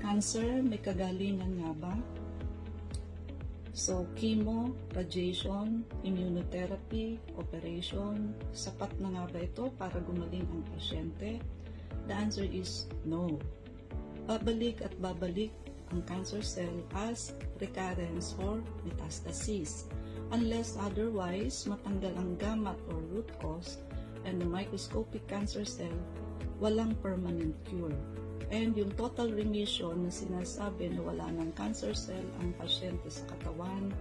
cancer may kagalingan nga ba? So, chemo, radiation, immunotherapy, operation, sapat na nga ba ito para gumaling ang pasyente? The answer is no. Babalik at babalik ang cancer cell as recurrence or metastasis. Unless otherwise, matanggal ang gamma or root cause and the microscopic cancer cell, walang permanent cure. And yung total remission na sinasabi na wala ng cancer cell ang pasyente sa katawan,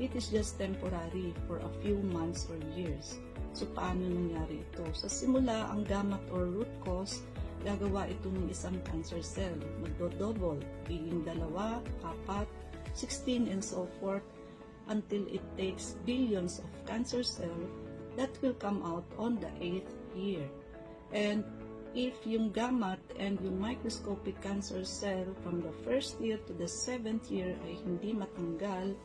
it is just temporary for a few months or years. So, paano nangyari ito? Sa simula, ang gamma or root cause, gagawa ito ng isang cancer cell. Magdo-double, being 2, 4, 16, and so forth, until it takes billions of cancer cells that will come out on the 8th year. And if yung gamma and yung microscopic cancer cell from the 1st year to the 7th year ay hindi matanggal,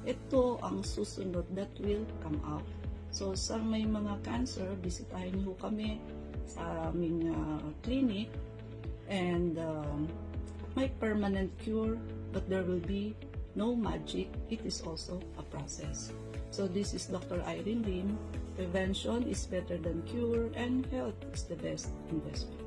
ito ang susunod that will come out. So, sa may mga cancer, bisitahin niyo kami sa aming clinic and may permanent cure, but there will be no magic. It is also a process. So, this is Dr. Irene Lim. Prevention is better than cure, and health is the best investment.